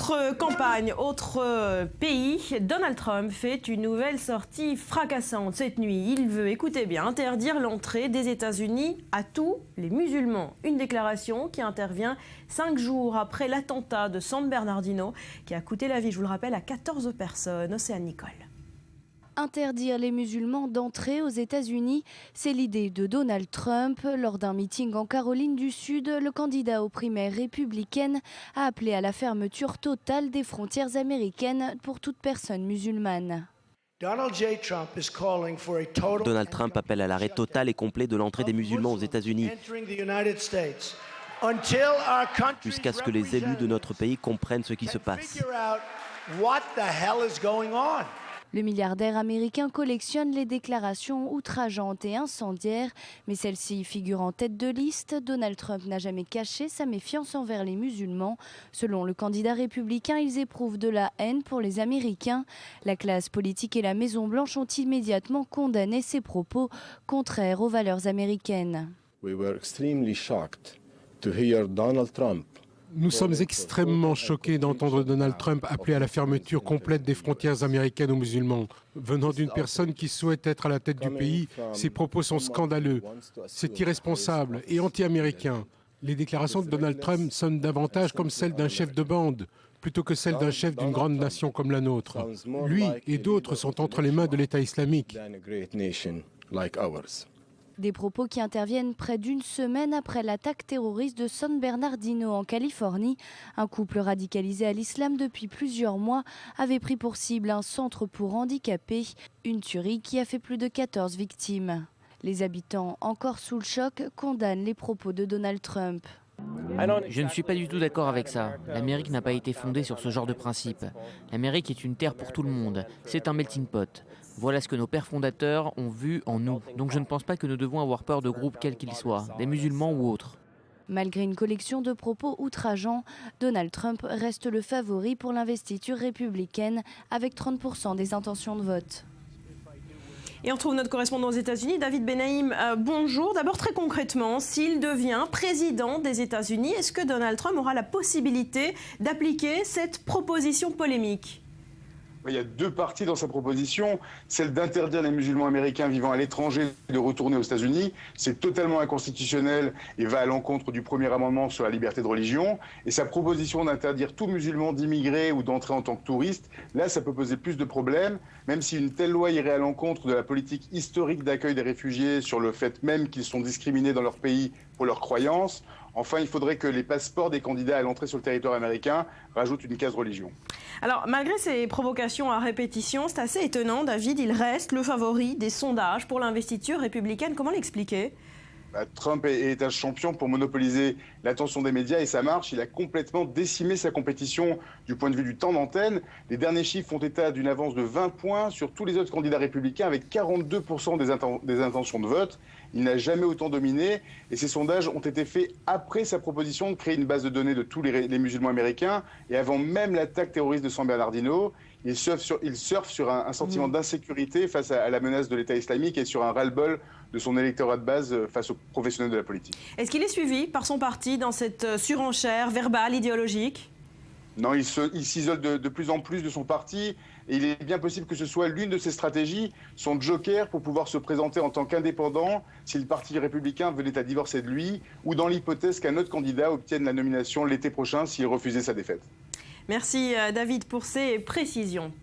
Autre campagne, autre pays, Donald Trump fait une nouvelle sortie fracassante cette nuit. Il veut, écoutez bien, interdire l'entrée des États-Unis à tous les musulmans. Une déclaration qui intervient 5 jours après l'attentat de San Bernardino qui a coûté la vie, je vous le rappelle, à 14 personnes. Océane Nicole. Interdire les musulmans d'entrer aux États-Unis, c'est l'idée de Donald Trump. Lors d'un meeting en Caroline du Sud, le candidat aux primaires républicaines a appelé à la fermeture totale des frontières américaines pour toute personne musulmane. Donald Trump appelle à l'arrêt total et complet de l'entrée des musulmans aux États-Unis, jusqu'à ce que les élus de notre pays comprennent ce qui se passe. Le milliardaire américain collectionne les déclarations outrageantes et incendiaires, mais celle-ci figure en tête de liste. Donald Trump n'a jamais caché sa méfiance envers les musulmans. Selon le candidat républicain, ils éprouvent de la haine pour les Américains. La classe politique et la Maison-Blanche ont immédiatement condamné ces propos contraires aux valeurs américaines. We were extremely shocked to hear Donald Trump. Nous sommes extrêmement choqués d'entendre Donald Trump appeler à la fermeture complète des frontières américaines aux musulmans. Venant d'une personne qui souhaite être à la tête du pays, ces propos sont scandaleux. C'est irresponsable et anti-américain. Les déclarations de Donald Trump sonnent davantage comme celles d'un chef de bande, plutôt que celles d'un chef d'une grande nation comme la nôtre. Lui et d'autres sont entre les mains de l'État islamique. Des propos qui interviennent près d'une semaine après l'attaque terroriste de San Bernardino en Californie. Un couple radicalisé à l'islam depuis plusieurs mois avait pris pour cible un centre pour handicapés, une tuerie qui a fait plus de 14 victimes. Les habitants, encore sous le choc, condamnent les propos de Donald Trump. Je ne suis pas du tout d'accord avec ça. L'Amérique n'a pas été fondée sur ce genre de principe. L'Amérique est une terre pour tout le monde. C'est un melting pot. Voilà ce que nos pères fondateurs ont vu en nous. Donc je ne pense pas que nous devons avoir peur de groupes quels qu'ils soient, des musulmans ou autres. Malgré une collection de propos outrageants, Donald Trump reste le favori pour l'investiture républicaine avec 30% des intentions de vote. Et on retrouve notre correspondant aux États-Unis, David Benaïm. Bonjour. D'abord, très concrètement, s'il devient président des États-Unis, est-ce que Donald Trump aura la possibilité d'appliquer cette proposition polémique ? Il y a deux parties dans sa proposition. Celle d'interdire les musulmans américains vivant à l'étranger de retourner aux États-Unis. C'est totalement inconstitutionnel et va à l'encontre du premier amendement sur la liberté de religion. Et sa proposition d'interdire tout musulman d'immigrer ou d'entrer en tant que touriste, là, ça peut poser plus de problèmes, même si une telle loi irait à l'encontre de la politique historique d'accueil des réfugiés sur le fait même qu'ils sont discriminés dans leur pays pour leurs croyances. Enfin, il faudrait que les passeports des candidats à l'entrée sur le territoire américain rajoutent une case religion. Alors, malgré ces provocations à répétition, c'est assez étonnant, David, il reste le favori des sondages pour l'investiture républicaine. Comment l'expliquer ? Trump est un champion pour monopoliser l'attention des médias et ça marche. Il a complètement décimé sa compétition du point de vue du temps d'antenne. Les derniers chiffres font état d'une avance de 20 points sur tous les autres candidats républicains avec 42% des intentions de vote. Il n'a jamais autant dominé et ces sondages ont été faits après sa proposition de créer une base de données de tous les musulmans américains et avant même l'attaque terroriste de San Bernardino. Il surfe sur un sentiment d'insécurité face à la menace de l'État islamique et sur un ras-le-bol de son électorat de base face aux professionnels de la politique. Est-ce qu'il est suivi par son parti dans cette surenchère verbale, idéologique ? Non, il s'isole de plus en plus de son parti et il est bien possible que ce soit l'une de ses stratégies, son joker pour pouvoir se présenter en tant qu'indépendant si le parti républicain venait à divorcer de lui ou dans l'hypothèse qu'un autre candidat obtienne la nomination l'été prochain s'il refusait sa défaite. Merci David pour ces précisions.